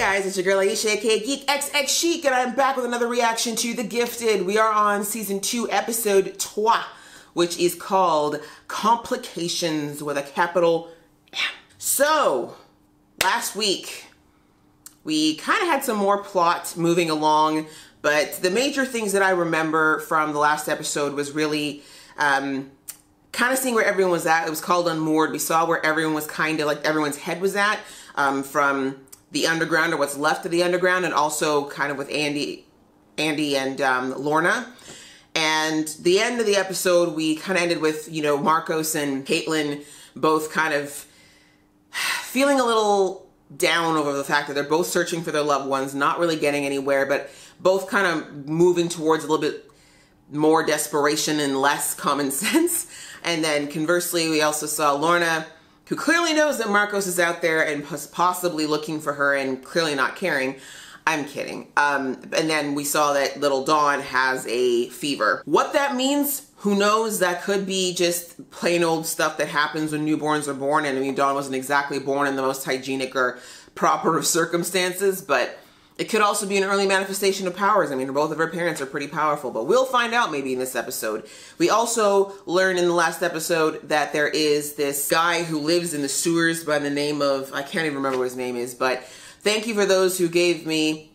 guys, it's your girl Aisha, aka geekxxchic, and I'm back with another reaction to The Gifted. We are on season 2, episode 3, which is called coMplications with a capital M. So, last week, we kind of had some more plot moving along, but the major things that I remember from the last episode was really kind of seeing where everyone was at. It was called Unmoored. We saw where everyone was kind of like everyone's head was at from the underground, or what's left of the underground, and also kind of with Andy and Lorna. And the end of the episode, we kind of ended with, you know, Marcos and Caitlin both kind of feeling a little down over the fact that they're both searching for their loved ones, not really getting anywhere, but both kind of moving towards a little bit more desperation and less common sense. And then conversely, we also saw Lorna, who clearly knows that Marcos is out there and possibly looking for her and clearly not caring. I'm kidding. And then we saw that little Dawn has a fever. What that means, who knows? That could be just plain old stuff that happens when newborns are born. And I mean, Dawn wasn't exactly born in the most hygienic or proper of circumstances, but it could also be an early manifestation of powers. I mean, both of her parents are pretty powerful, but we'll find out maybe in this episode. We also learned in the last episode that there is this guy who lives in the sewers by the name of, I can't even remember what his name is, but thank you for those who gave me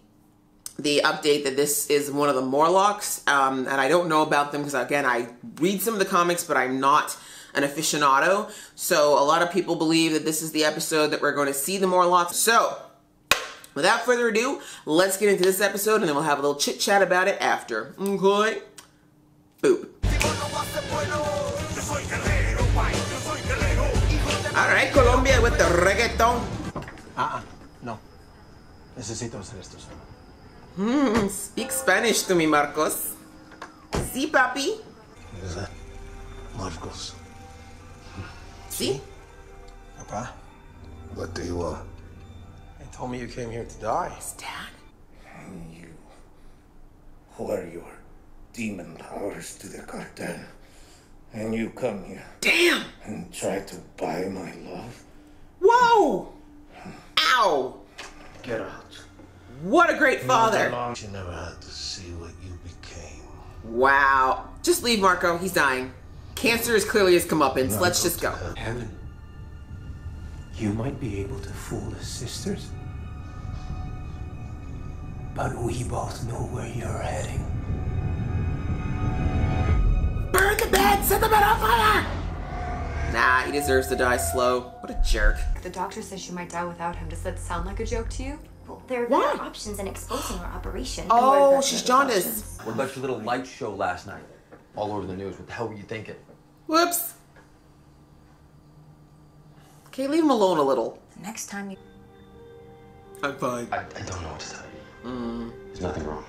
the update that this is one of the Morlocks, and I don't know about them because, again, I read some of the comics, but I'm not an aficionado. So a lot of people believe that this is the episode that we're going to see the Morlocks. So without further ado, let's get into this episode, and then we'll have a little chit chat about it after. Okay? Boop. Alright, Colombia with the reggaeton. No. Necesito hacer esto solo. Speak Spanish to me, Marcos. Sí, papi. Is that Marcos? Sí? Papa? What do you want? They told me you came here to die. It's Dad. And you whore your demon powers to the cartel. And you come here. Damn! And try to buy my love. Whoa! Ow! Get out. What a great father. You never had to see what you became. Wow. Just leave Marco. He's dying. Cancer is clearly his comeuppance. Let's just go. Heaven. You might be able to fool the sisters, but we both know where you're heading. Burn the bed! Set the bed on fire! Nah, he deserves to die slow. What a jerk. The doctor says she might die without him. Does that sound like a joke to you? Well, there are Why? better options in exposing our operation. Oh, she's jaundiced. What about your little light show last night? All over the news. What the hell were you thinking? Whoops. Okay, leave him alone a little. Next time you... I'm fine. I don't know what to tell you. There's nothing wrong.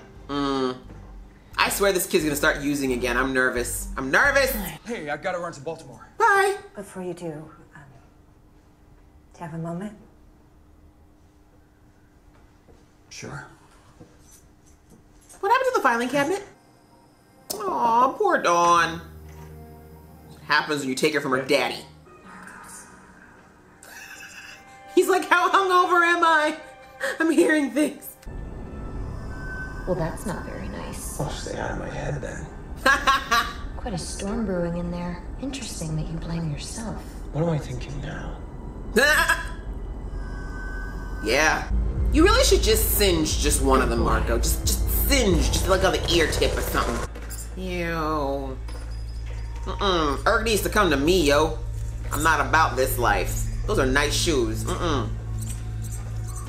I swear this kid's gonna start using again. I'm nervous. I'm nervous! Hey, I gotta run to Baltimore. Bye! Before you do you have a moment? Sure. What happened to the filing cabinet? Aw, poor Dawn. What happens when you take her from her daddy? He's like, how hungover am I? I'm hearing things. Well, that's not very nice. I'll stay out of my head then. Quite a storm brewing in there. Interesting that you blame yourself. What am I thinking now? Yeah. You really should just singe just one of them, Marco. Just singe, just like on the ear tip or something. Ew. Erg needs to come to me, yo. I'm not about this life. Those are nice shoes.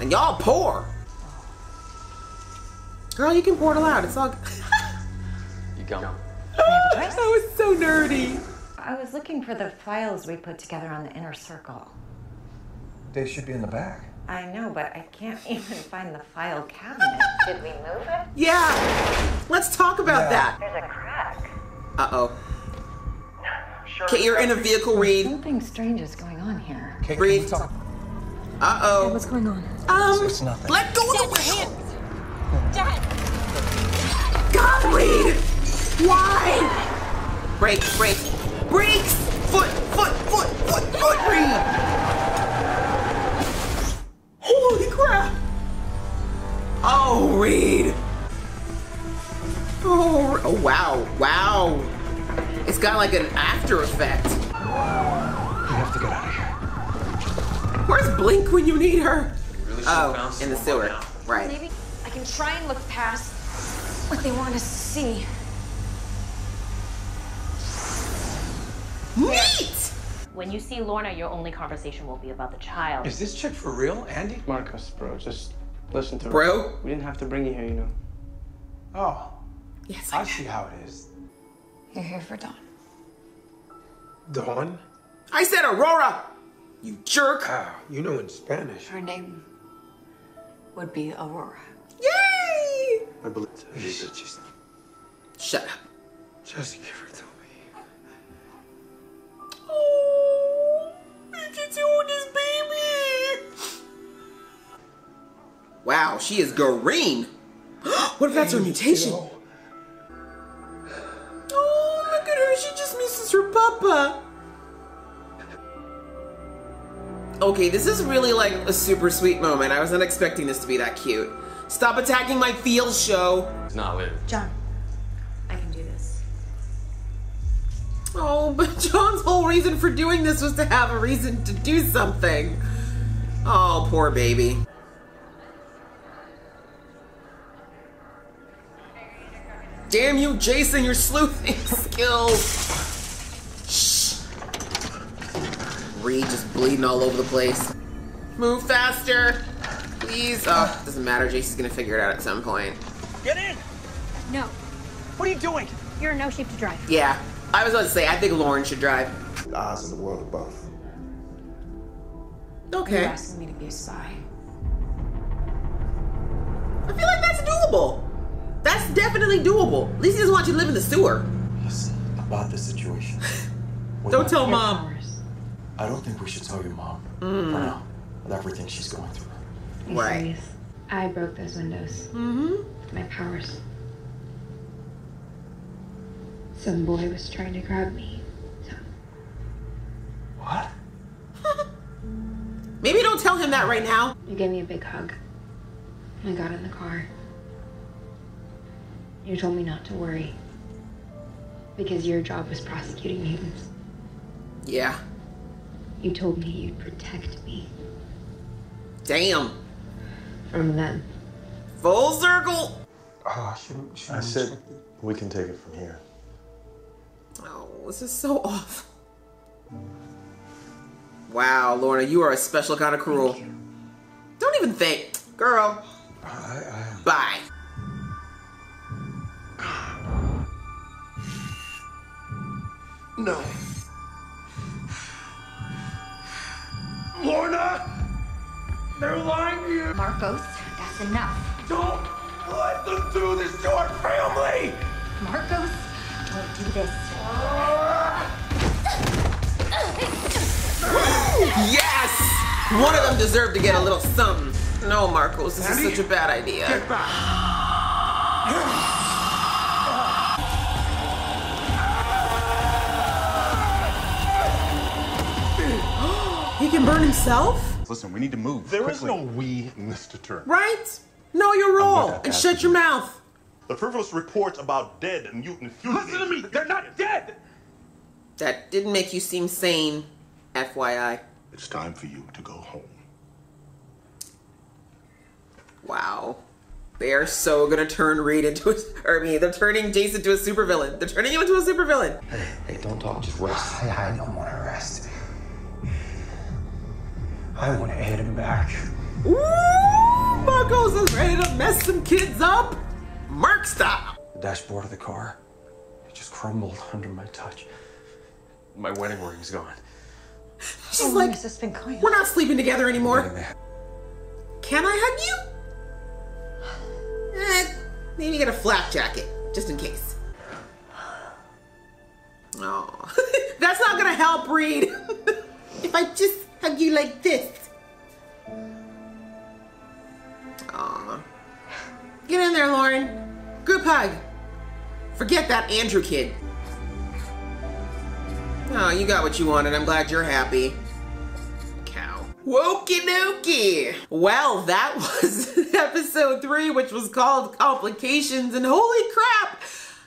And y'all poor. Girl, you can pour it out. It's all good. You go. That was so nerdy. I was looking for the files we put together on the inner circle. They should be in the back. I know, but I can't even find the file cabinet. Did we move it? Yeah. Let's talk about that. There's a crack. Uh-oh. Okay, you're in a vehicle, Reed. Something strange is going on here. Okay, Breathe. can we talk? Uh-oh. What's going on? It's nothing. Let go of the wheel. God, Reed! Why? Brakes, brakes, brakes! Foot, Reed! Holy crap! Oh, Reed. Oh, wow. Wow. It's got like an after effect. We have to get out of here. Where's Blink when you need her? Really Oh, in the sewer. Right. Maybe I can try and look past what they want us to see. Neat! When you see Lorna, your only conversation will be about the child. Is this chick for real, Andy? Marcus, bro, just listen to her. Bro? We didn't have to bring you here, you know. Oh, Yes, I see how it is. You're here for Dawn. Dawn? I said Aurora! You jerk! Ah, you know in Spanish. Her name would be Aurora. Yay! I believe it. Just Shut up. give her to me. Oh, look at you, this baby! Wow, she is green. What if that's her mutation? Oh, look at her. She just misses her papa. Okay, this is really like a super sweet moment. I was not expecting this to be that cute. Stop attacking my feels, show. It's not lit. John, I can do this. Oh, but John's whole reason for doing this was to have a reason to do something. Oh, poor baby. Damn you, Jason, your sleuthing skills. Shh. Reed just bleeding all over the place. Move faster, please. Oh, doesn't matter. Jason's gonna figure it out at some point. Get in! No, What are you doing? you're in no shape to drive. Yeah, I was about to say, I think Lauren should drive. The odds in the world are both. Okay. You're asking me to be a spy. I feel like that's doable. That's definitely doable. At least he doesn't want you to live in the sewer. Listen, about the situation. Don't tell Mom. I don't think we should tell your mom. For now. With everything she's going through. Right. I broke those windows. With my powers. Some boy was trying to grab me. So. What? Maybe don't tell him that right now. You gave me a big hug. I got in the car. You told me not to worry. Because your job was prosecuting mutants. Yeah. You told me you'd protect me. Damn. From them. Full circle. Oh, I said we can take it from here. Oh, this is so awful. Wow, Lorna, you are a special kind of cruel. Don't even think. Girl. Bye. No. Lorna! They're lying to you! Marcos, that's enough. Don't let them do this to our family! Marcos, don't do this. Yes! One of them deserved to get a little something. No, Marcos, this is such a bad idea. Get back! He can burn himself? Listen, we need to move. There is no we, Mr. Turner. Right? Know your role and shut your mouth. The frivolous reports about dead mutant humans. Listen to me! They're not dead! That didn't make you seem sane, FYI. It's time for you to go home. Wow. They are so gonna turn Reed into they're turning Jason into a supervillain. They're turning him into a supervillain. Hey, don't talk, just rest. I don't want to rest. I want to hit him back. Ooh, Marcos is ready to mess some kids up. Mark style. The dashboard of the car, it just crumbled under my touch. My wedding ring's gone. She's like, we're not sleeping together anymore. Can I hug you? Maybe get a flak jacket, just in case. Oh, that's not gonna help, Reed. If I just hug you like this. Aw. Get in there, Lauren. Group hug. Forget that Andrew kid. Oh, you got what you wanted. I'm glad you're happy. Cow. Wokie dokie. Well, that was episode 3, which was called Complications, and holy crap,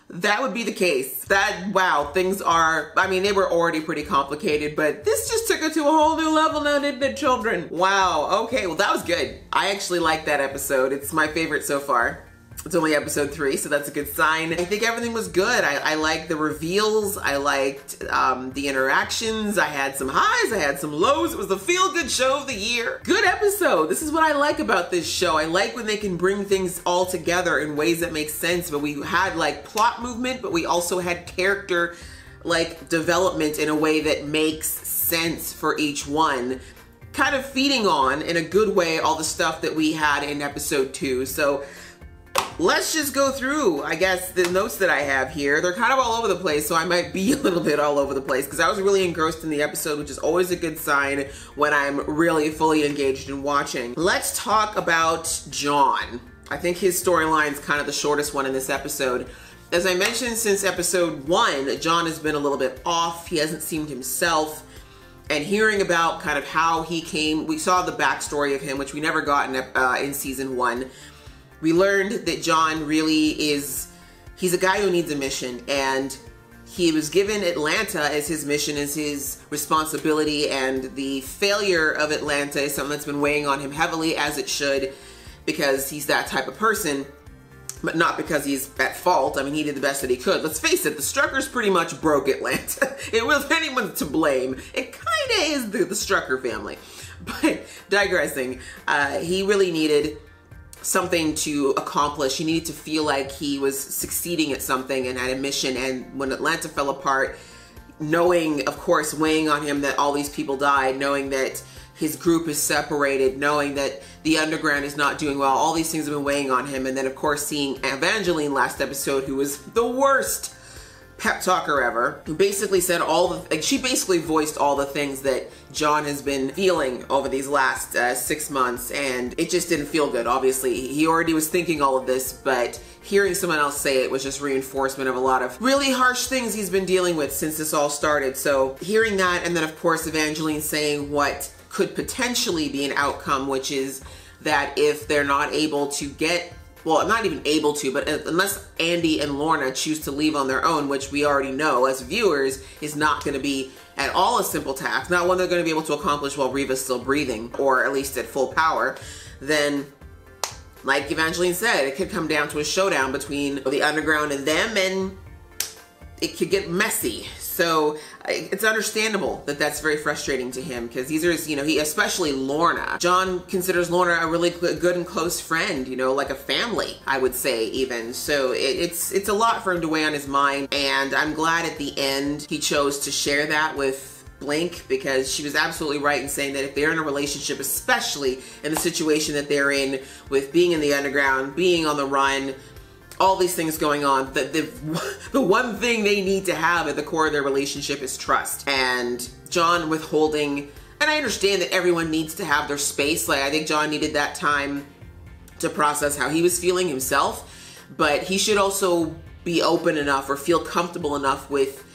that would be the case. Wow, things are, I mean, they were already pretty complicated, but this just took it to a whole new level now, didn't it, children? Wow, okay, well, that was good. I actually like that episode. It's my favorite so far. It's only episode 3, so that's a good sign. I think everything was good. I liked the reveals. I liked the interactions. I had some highs. I had some lows. It was the feel-good show of the year. Good episode. This is what I like about this show. I like when they can bring things all together in ways that make sense. But we had like plot movement, but we also had character like development in a way that makes sense for each one. Kind of feeding on, in a good way, all the stuff that we had in episode 2. So let's just go through, I guess, the notes that I have here. They're kind of all over the place, so I might be a little bit all over the place because I was really engrossed in the episode, which is always a good sign when I'm really fully engaged in watching. Let's talk about John. I think his storyline is kind of the shortest one in this episode. As I mentioned, since episode 1, John has been a little bit off. He hasn't seemed himself. And hearing about kind of how he came, we saw the backstory of him, which we never got in season 1. We learned that John really he's a guy who needs a mission, and he was given Atlanta as his mission, as his responsibility, and the failure of Atlanta is something that's been weighing on him heavily, as it should, because he's that type of person, but not because he's at fault. I mean, he did the best that he could. Let's face it, the Struckers pretty much broke Atlanta. It was anyone to blame. It kind of is the Strucker family. But digressing, he really needed something to accomplish. He needed to feel like he was succeeding at something and had a mission. And when Atlanta fell apart, knowing, of course, weighing on him that all these people died, knowing that his group is separated, knowing that the underground is not doing well, all these things have been weighing on him. And then, of course, seeing Evangeline last episode, who was the worst pep talker ever, who basically said she basically voiced all the things that John has been feeling over these last 6 months, and it just didn't feel good. Obviously, he already was thinking all of this, but hearing someone else say it was just reinforcement of a lot of really harsh things he's been dealing with since this all started. So hearing that, and then of course Evangeline saying what could potentially be an outcome, which is that if they're not able to get, well, not even able to, but unless Andy and Lorna choose to leave on their own, which we already know as viewers is not going to be at all a simple task, not one they're going to be able to accomplish while Reva's still breathing, or at least at full power, then, like Evangeline said, it could come down to a showdown between the underground and them, and it could get messy. So it's understandable that that's very frustrating to him, because these are, he, especially Lorna. John considers Lorna a really good and close friend, like a family, I would say even. So it's a lot for him to weigh on his mind, and I'm glad at the end he chose to share that with Blink, because she was absolutely right in saying that if they're in a relationship, especially in the situation that they're in with being in the underground, being on the run, all these things going on, the one thing they need to have at the core of their relationship is trust. And John withholding, and I understand that everyone needs to have their space. Like, I think John needed that time to process how he was feeling himself, but he should also be open enough or feel comfortable enough with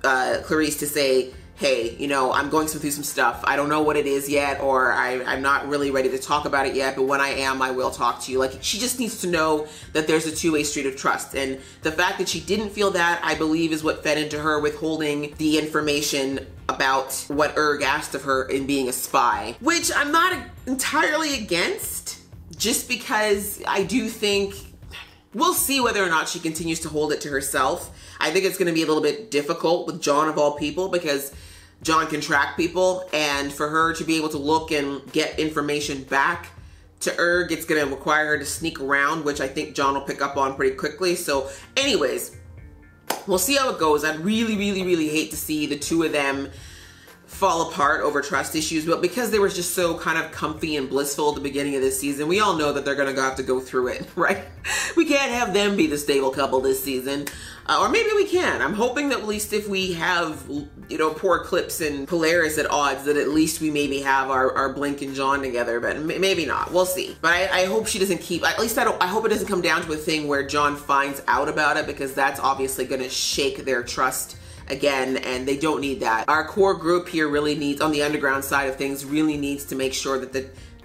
Clarice to say, hey, I'm going through some stuff. I don't know what it is yet, or I'm not really ready to talk about it yet, but when I am, I will talk to you. Like, she just needs to know that there's a two-way street of trust. And the fact that she didn't feel that, I believe, is what fed into her withholding the information about what Erg asked of her in being a spy, which I'm not entirely against, just because I do think we'll see whether or not she continues to hold it to herself. I think it's going to be a little bit difficult with John of all people, because John can track people, and for her to be able to look and get information back to Erg, it's going to require her to sneak around, which I think John will pick up on pretty quickly. So anyways, we'll see how it goes. I'd really, really, really hate to see the two of them fall apart over trust issues, but because they were just so kind of comfy and blissful at the beginning of this season, we all know that they're gonna have to go through it, right? We can't have them be the stable couple this season, or maybe we can. I'm hoping that at least if we have, poor Eclipse and Polaris at odds, that at least we maybe have our Blink and John together, but maybe not. We'll see. But I hope she doesn't keep, at least I hope it doesn't come down to a thing where John finds out about it, because that's obviously gonna shake their trust again, and they don't need that. Our core group here really needs, on the underground side of things, really needs to make sure that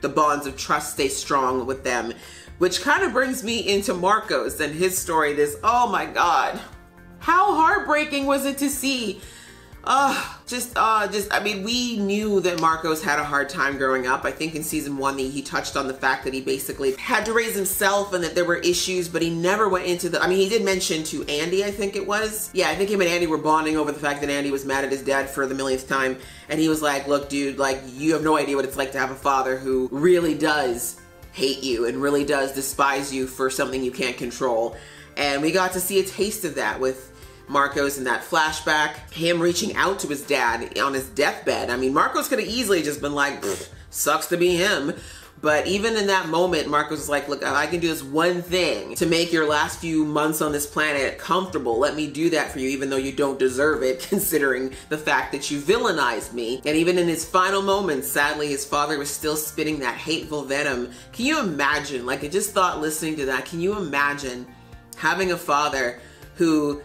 the bonds of trust stay strong with them. Which kind of brings me into Marcos and his story. Oh my God. How heartbreaking was it to see? I mean, we knew that Marcos had a hard time growing up. I think in season 1, he touched on the fact that he basically had to raise himself and that there were issues, but he never went into I mean, he did mention to Andy, I think it was. Yeah, I think him and Andy were bonding over the fact that Andy was mad at his dad for the millionth time. And he was like, look, dude, like, you have no idea what it's like to have a father who really does hate you and really does despise you for something you can't control. And we got to see a taste of that with Marcos in that flashback, him reaching out to his dad on his deathbed. I mean, Marcos could have easily just been like, sucks to be him. But even in that moment, Marcos was like, look, I can do this one thing to make your last few months on this planet comfortable. Let me do that for you, even though you don't deserve it, considering the fact that you villainized me. And even in his final moments, sadly, his father was still spitting that hateful venom. Can you imagine? Like, I just thought listening to that, can you imagine having a father who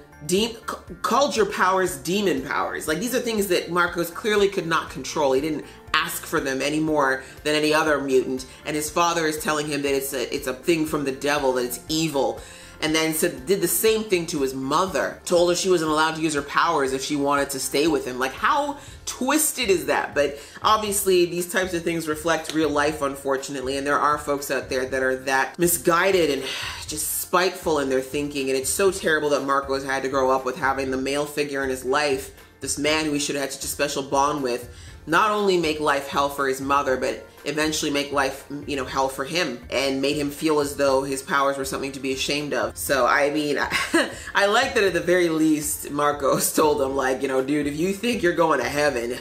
called your powers demon powers? Like, these are things that Marcos clearly could not control. He didn't ask for them any more than any other mutant, and his father is telling him that it's a thing from the devil, that it's evil. And then did the same thing to his mother, told her she wasn't allowed to use her powers if she wanted to stay with him. Like, how twisted is that? But obviously these types of things reflect real life, unfortunately, and there are folks out there that are that misguided and just spiteful in their thinking. And it's so terrible that Marcos had to grow up with having the male figure in his life, this man who he should have had such a special bond with, not only make life hell for his mother, but eventually make life, you know, hell for him, and made him feel as though his powers were something to be ashamed of. So, I mean, I like that at the very least, Marcos told him, like, you know, dude, if you think you're going to heaven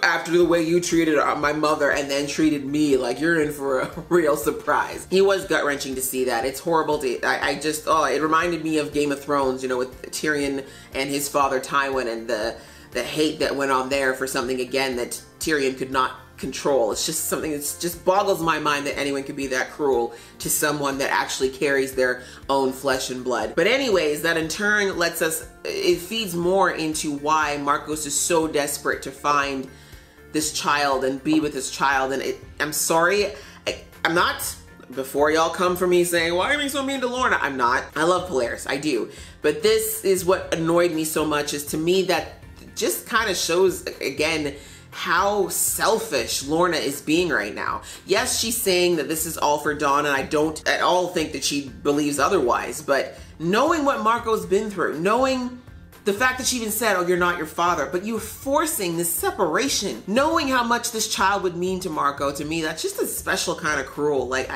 after the way you treated my mother and then treated me, like, you're in for a real surprise. He was gut-wrenching to see that. It's horrible to, it reminded me of Game of Thrones, you know, with Tyrion and his father Tywin, and the hate that went on there for something, again, that Tyrion could not control. It's just something that just boggles my mind that anyone could be that cruel to someone that actually carries their own flesh and blood. But anyways, that in turn lets us, it feeds more into why Marcos is so desperate to find this child and be with this child. And I'm sorry, I'm not, before y'all come for me saying, why are you being so mean to Lorna? I'm not. I love Polaris, I do. But this is what annoyed me so much, is to me that just kind of shows, again, how selfish Lorna is being right now. Yes, she's saying that this is all for Dawn, and I don't at all think that she believes otherwise, but knowing what Marco's been through, knowing the fact that she even said, oh, you're not your father, but you're forcing this separation, knowing how much this child would mean to Marco, to me, that's just a special kind of cruel. Like,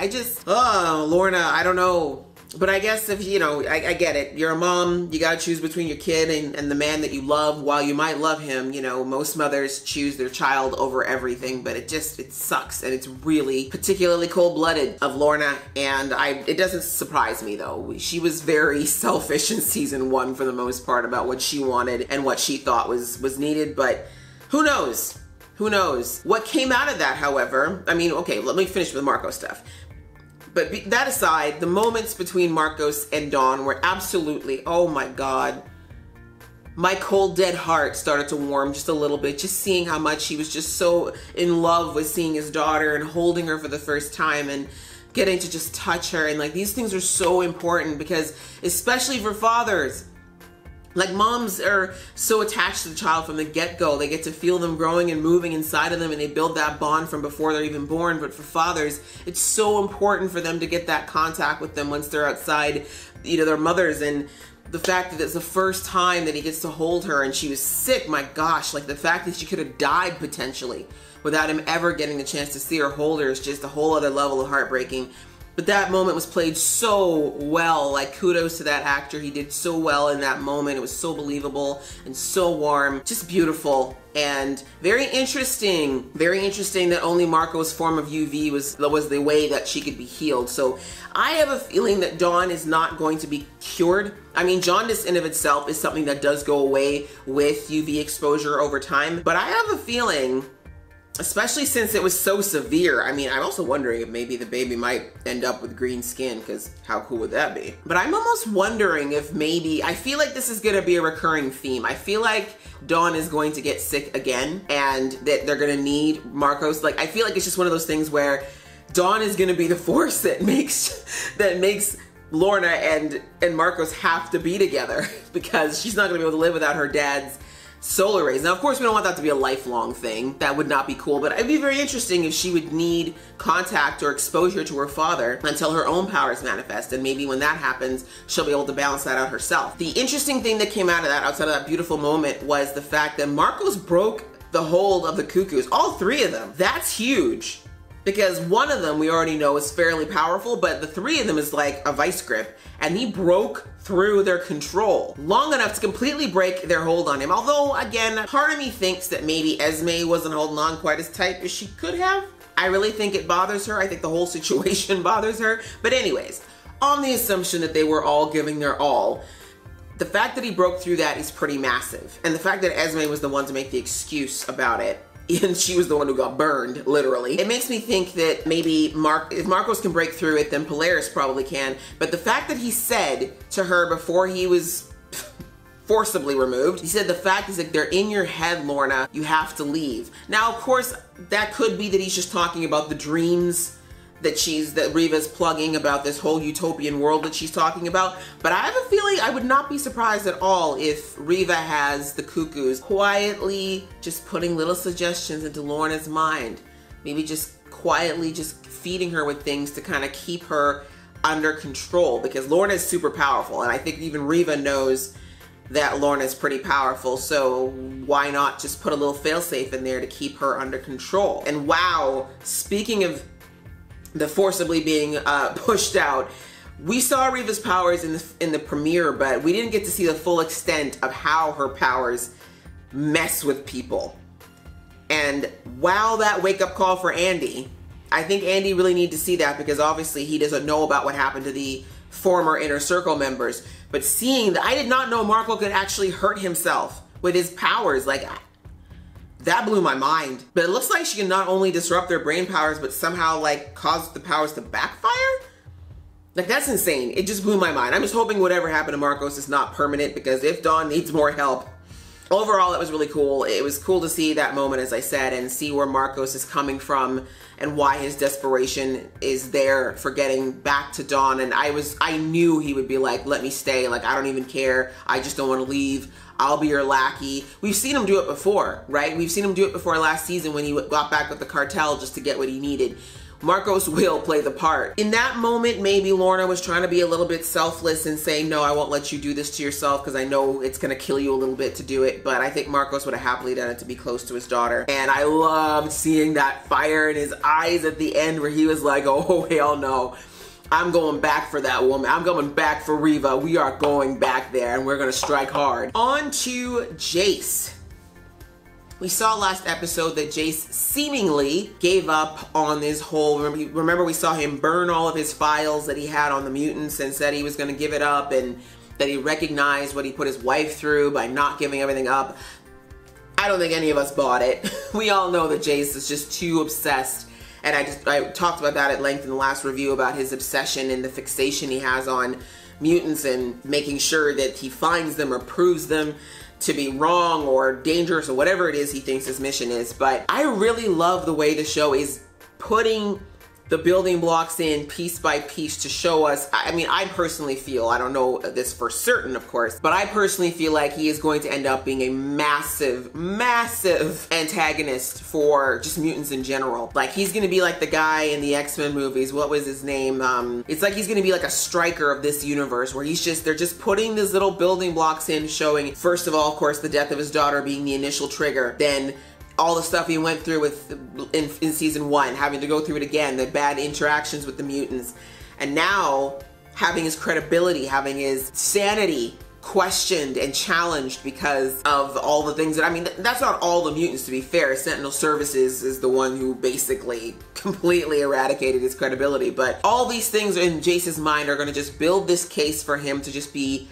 Lorna, I don't know. But I guess if, you know, I get it. You're a mom, you gotta choose between your kid and the man that you love. While you might love him, you know, most mothers choose their child over everything, but it sucks, and it's really particularly cold-blooded of Lorna, and it doesn't surprise me, though. She was very selfish in season 1 for the most part about what she wanted and what she thought was needed, but who knows? Who knows? What came out of that, however, I mean, okay, let me finish with the Marco stuff. But that aside, the moments between Marcos and Dawn were absolutely, oh my God. My cold, dead heart started to warm just a little bit, just seeing how much he was just so in love with seeing his daughter and holding her for the first time and getting to just touch her. And like, these things are so important because, especially for fathers, like, moms are so attached to the child from the get-go. They get to feel them growing and moving inside of them, and they build that bond from before they're even born. But for fathers, it's so important for them to get that contact with them once they're outside, you know, their mothers. And the fact that it's the first time that he gets to hold her and she was sick, my gosh, like the fact that she could have died potentially without him ever getting the chance to see her hold her is just a whole other level of heartbreaking. But that moment was played so well. Like, kudos to that actor. He did so well in that moment. It was so believable and so warm. Just beautiful. And very interesting that only Marco's form of UV was the way that she could be healed. So I have a feeling that Dawn is not going to be cured. I mean, jaundice in of itself is something that does go away with UV exposure over time. But I have a feeling, especially since it was so severe. I mean, I'm also wondering if maybe the baby might end up with green skin, because how cool would that be? But I'm almost wondering if maybe, I feel like this is gonna be a recurring theme. I feel like Dawn is going to get sick again and that they're gonna need Marcos. Like, I feel like it's just one of those things where Dawn is gonna be the force that makes Lorna and Marcos have to be together, because she's not gonna be able to live without her dad's solar rays. Now, of course, we don't want that to be a lifelong thing. That would not be cool, but it'd be very interesting if she would need contact or exposure to her father until her own powers manifest, and maybe when that happens, she'll be able to balance that out herself. The interesting thing that came out of that, outside of that beautiful moment, was the fact that Marcos broke the hold of the cuckoos, all three of them. That's huge, because one of them we already know is fairly powerful, but the three of them is like a vice grip, and he broke through their control long enough to completely break their hold on him. Although, again, part of me thinks that maybe Esme wasn't holding on quite as tight as she could have. I really think it bothers her. I think the whole situation bothers her. But anyways, on the assumption that they were all giving their all, the fact that he broke through that is pretty massive. And the fact that Esme was the one to make the excuse about it, and she was the one who got burned, literally. It makes me think that maybe if Marcos can break through it, then Polaris probably can. But the fact that he said to her before he was forcibly removed, he said, the fact is that they're in your head, Lorna, you have to leave. Now, of course, that could be that he's just talking about the dreams that Riva's plugging about this whole utopian world that she's talking about. But I have a feeling I would not be surprised at all if Riva has the cuckoos quietly just putting little suggestions into Lorna's mind. Maybe just quietly just feeding her with things to kind of keep her under control, because Lorna is super powerful. And I think even Riva knows that Lorna is pretty powerful, so why not just put a little failsafe in there to keep her under control? And wow, speaking of the forcibly being pushed out, we saw Riva's powers in the premiere, but we didn't get to see the full extent of how her powers mess with people. And wow, that wake-up call for Andy. I think Andy really needs to see that, because obviously he doesn't know about what happened to the former Inner Circle members. But seeing that, I did not know Marco could actually hurt himself with his powers. Like, that blew my mind. But it looks like she can not only disrupt their brain powers, but somehow like cause the powers to backfire? Like, that's insane. It just blew my mind. I'm just hoping whatever happened to Marcos is not permanent, because if Dawn needs more help. Overall, it was really cool. It was cool to see that moment, as I said, and see where Marcos is coming from and why his desperation is there for getting back to Dawn. And I knew he would be like, let me stay. Like, I don't even care. I just don't want to leave. I'll be your lackey. We've seen him do it before, right? We've seen him do it before last season when he got back with the cartel just to get what he needed. Marcos will play the part. In that moment, maybe Lorna was trying to be a little bit selfless and saying, no, I won't let you do this to yourself, because I know it's gonna kill you a little bit to do it. But I think Marcos would have happily done it to be close to his daughter. And I loved seeing that fire in his eyes at the end, where he was like, oh, hell no. I'm going back for that woman. I'm going back for Riva. We are going back there, and we're gonna strike hard. On to Jace. We saw last episode that Jace seemingly gave up on this whole, remember we saw him burn all of his files that he had on the mutants and said he was gonna give it up, and that he recognized what he put his wife through by not giving everything up. I don't think any of us bought it. We all know that Jace is just too obsessed. And I talked about that at length in the last review, about his obsession and the fixation he has on mutants and making sure that he finds them or proves them to be wrong or dangerous or whatever it is he thinks his mission is. But I really love the way the show is putting the building blocks in piece by piece to show us. I mean, I personally feel, I don't know this for certain, of course, but I personally feel like he is going to end up being a massive, massive antagonist for just mutants in general. Like, he's gonna be like the guy in the X-Men movies. What was his name? It's like he's gonna be like a striker of this universe, where they're just putting these little building blocks in, showing, first of all, of course, the death of his daughter being the initial trigger, then all the stuff he went through in season 1, having to go through it again, the bad interactions with the mutants, and now having his credibility, having his sanity questioned and challenged because of all the things that, I mean, that's not all the mutants, to be fair. Sentinel Services is the one who basically completely eradicated his credibility, but all these things in Jace's mind are going to just build this case for him to just be,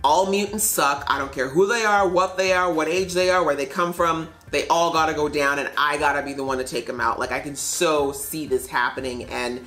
all mutants suck. I don't care who they are, what age they are, where they come from. They all gotta go down and I gotta be the one to take them out. Like, I can so see this happening, and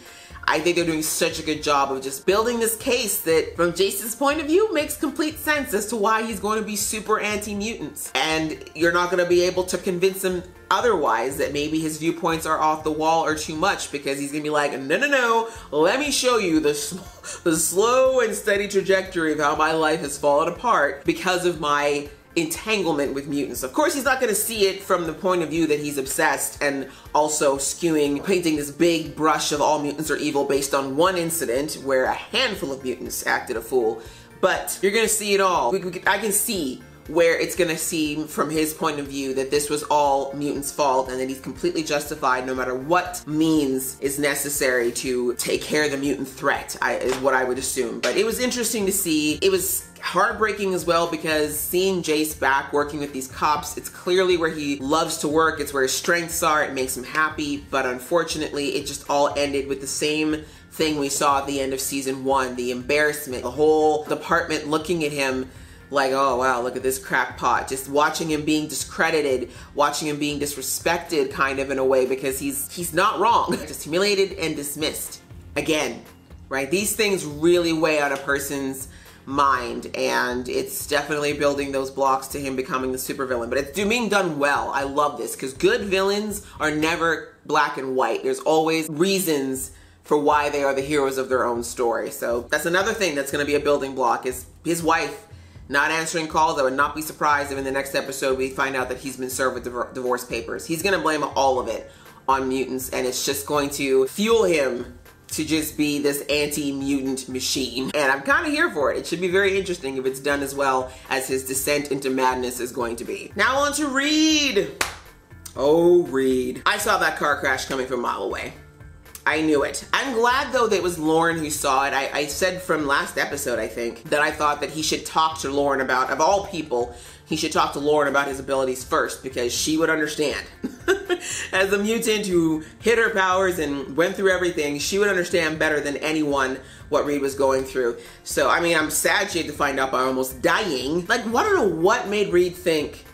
I think they're doing such a good job of just building this case that, from Jason's point of view, makes complete sense as to why he's going to be super anti-mutants. And you're not going to be able to convince him otherwise that maybe his viewpoints are off the wall or too much, because he's going to be like, no, no, no, let me show you the slow and steady trajectory of how my life has fallen apart because of my entanglement with mutants. Of course, he's not going to see it from the point of view that he's obsessed and also painting this big brush of all mutants are evil based on one incident where a handful of mutants acted a fool. But you're going to see it all. I can see where it's going to seem from his point of view that this was all mutants' fault, and that he's completely justified no matter what means is necessary to take care of the mutant threat, is what I would assume. But it was interesting to see. It was heartbreaking as well, because seeing Jace back working with these cops, it's clearly where he loves to work, it's where his strengths are, it makes him happy, but unfortunately it just all ended with the same thing we saw at the end of season 1, the embarrassment, the whole department looking at him like, oh wow, look at this crackpot, just watching him being discredited, watching him being disrespected kind of in a way, because he's not wrong, just humiliated and dismissed again, right? These things really weigh on a person's mind, and it's definitely building those blocks to him becoming the supervillain. But it's being done well. I love this, because good villains are never black and white. There's always reasons for why they are the heroes of their own story. So that's another thing that's going to be a building block, is his wife not answering calls. I would not be surprised if in the next episode we find out that he's been served with divorce papers. He's going to blame all of it on mutants, and it's just going to fuel him to just be this anti-mutant machine. And I'm kind of here for it. It should be very interesting if it's done as well as his descent into madness is going to be. Now on to Reed. Oh, Reed. I saw that car crash coming from a mile away. I knew it. I'm glad though that it was Lauren who saw it. I said from last episode, I think, that I thought that he should talk to Lauren about, of all people, he should talk to Lauren about his abilities first, because she would understand. As a mutant who hid her powers and went through everything, she would understand better than anyone what Reed was going through. So, I mean, I'm sad she had to find out by almost dying. Like, I don't know what made Reed think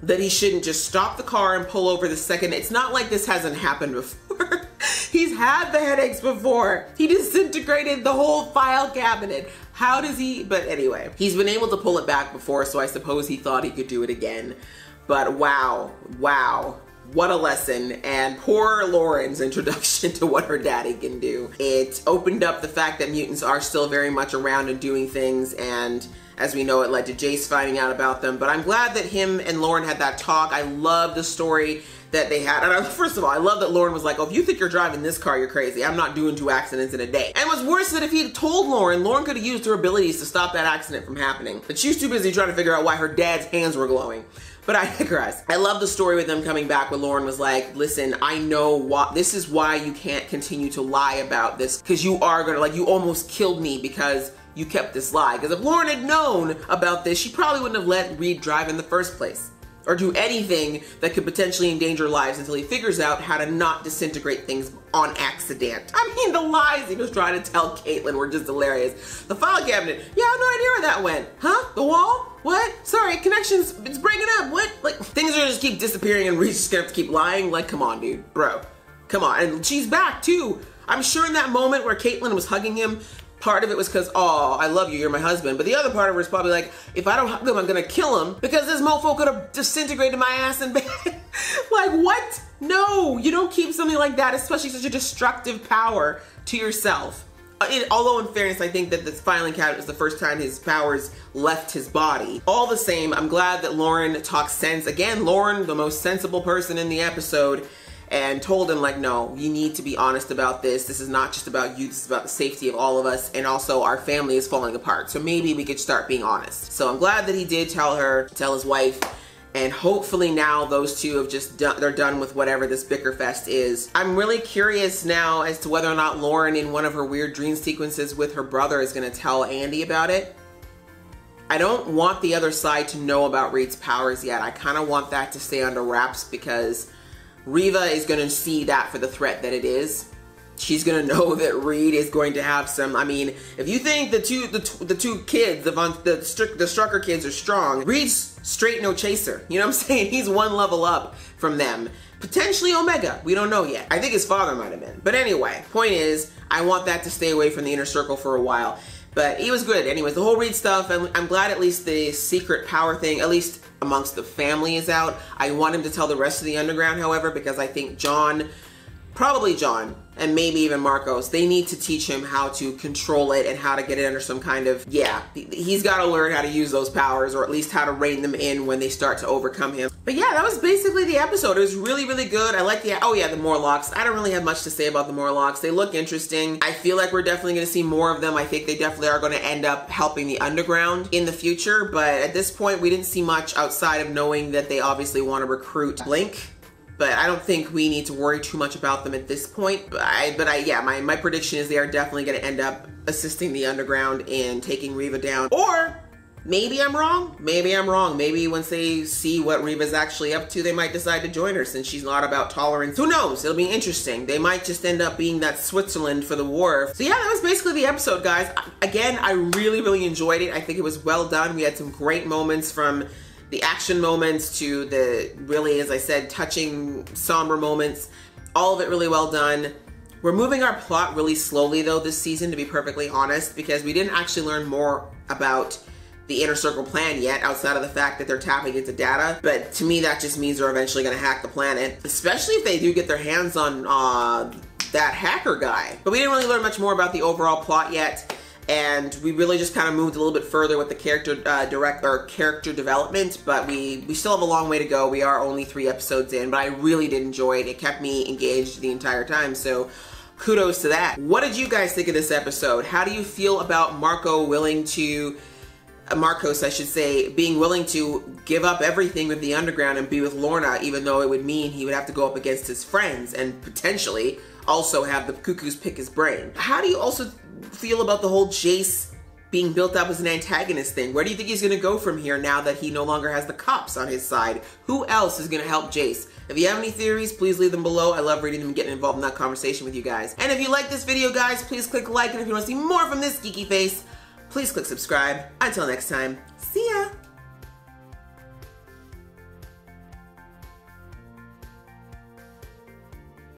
that he shouldn't just stop the car and pull over the second. It's not like this hasn't happened before. He's had the headaches before. He disintegrated the whole file cabinet. How does he, but anyway, he's been able to pull it back before, so I suppose he thought he could do it again. But wow, what a lesson. And poor Lauren's introduction to what her daddy can do. It opened up the fact that mutants are still very much around and doing things, and as we know, it led to Jace finding out about them. But I'm glad that him and Lauren had that talk. I love the story that they had. And first of all, I love that Lauren was like, oh, if you think you're driving this car, you're crazy. I'm not doing 2 accidents in a day. And what's worse that if he had told Lauren, Lauren could have used her abilities to stop that accident from happening. But she was too busy trying to figure out why her dad's hands were glowing. But I digress. I love the story with them coming back, where Lauren was like, listen, I know what, this is why you can't continue to lie about this, because you are gonna, like, you almost killed me because you kept this lie. Because if Lauren had known about this, she probably wouldn't have let Reed drive in the first place, or do anything that could potentially endanger lives until he figures out how to not disintegrate things on accident. I mean, the lies he was trying to tell Caitlin were just hilarious. The file cabinet, yeah, I have no idea where that went. Huh? The wall? What? Sorry, connections, it's breaking up. What? Like, things are gonna just keep disappearing and Reed's just gonna have to keep lying? Like, come on, dude, bro. Come on, and she's back too. I'm sure in that moment where Caitlin was hugging him, part of it was because, oh, I love you, you're my husband. But the other part of it was probably like, if I don't hug him, I'm gonna kill him because this mofo could have disintegrated my ass in bed. Like, what? No, you don't keep something like that, especially such a destructive power, to yourself. Although in fairness, I think that this filing cabinet was the first time his powers left his body. All the same, I'm glad that Lauren talks sense. Again, Lauren, the most sensible person in the episode, and told him, like, no, you need to be honest about this. This is not just about you, this is about the safety of all of us, and also our family is falling apart. So maybe we could start being honest. So I'm glad that he did tell his wife, and hopefully now those two have just they're done with whatever this bicker fest is. I'm really curious now as to whether or not Lauren, in one of her weird dream sequences with her brother, is gonna tell Andy about it. I don't want the other side to know about Reed's powers yet. I kind of want that to stay under wraps because Riva is gonna see that for the threat that it is. she's gonna know that Reed is going to have some. I mean, if you think the two kids, the Strucker kids are strong, Reed's straight no chaser. You know what I'm saying? He's one level up from them. Potentially Omega, we don't know yet. I think his father might have been. But anyway, point is, I want that to stay away from the inner circle for a while. But he was good. Anyways, the whole Reed stuff, and I'm glad at least the secret power thing, at least amongst the family, is out. I want him to tell the rest of the underground, however, because I think John, probably John, and maybe even Marcos, they need to teach him how to control it and how to get it under some kind of, yeah, he's got to learn how to use those powers, or at least how to rein them in when they start to overcome him. But yeah, that was basically the episode. It was really, really good. I like the, oh yeah, the Morlocks. I don't really have much to say about the Morlocks. They look interesting. I feel like we're definitely going to see more of them. I think they definitely are going to end up helping the underground in the future, but at this point, we didn't see much outside of knowing that they obviously want to recruit Blink. But I don't think we need to worry too much about them at this point. Yeah, my prediction is they are definitely going to end up assisting the underground and taking Reva down. Or maybe I'm wrong. Maybe I'm wrong. Maybe once they see what Reva's actually up to, they might decide to join her since she's not about tolerance. Who knows? It'll be interesting. They might just end up being that Switzerland for the war. So yeah, that was basically the episode, guys. Again, I really, really enjoyed it. I think it was well done. We had some great moments, from the action moments to the really, as I said, touching, somber moments. All of it really well done. We're moving our plot really slowly though this season, to be perfectly honest, because we didn't actually learn more about the Inner Circle plan yet, outside of the fact that they're tapping into data. But to me, that just means they're eventually gonna hack the planet, especially if they do get their hands on that hacker guy. But we didn't really learn much more about the overall plot yet. And we really just kind of moved a little bit further with the character character development, but we still have a long way to go. We are only 3 episodes in, but I really did enjoy it. It kept me engaged the entire time, so kudos to that. What did you guys think of this episode? How do you feel about Marcos, I should say, being willing to give up everything with the underground and be with Lorna, even though it would mean he would have to go up against his friends and potentially also have the Cuckoos pick his brain? How do you also feel about the whole Jace being built up as an antagonist thing? Where do you think he's gonna go from here now that he no longer has the cops on his side? Who else is gonna help Jace? If you have any theories, please leave them below. I love reading them and getting involved in that conversation with you guys. And if you like this video, guys, please click like, and if you wanna see more from this geeky face, please click subscribe. Until next time,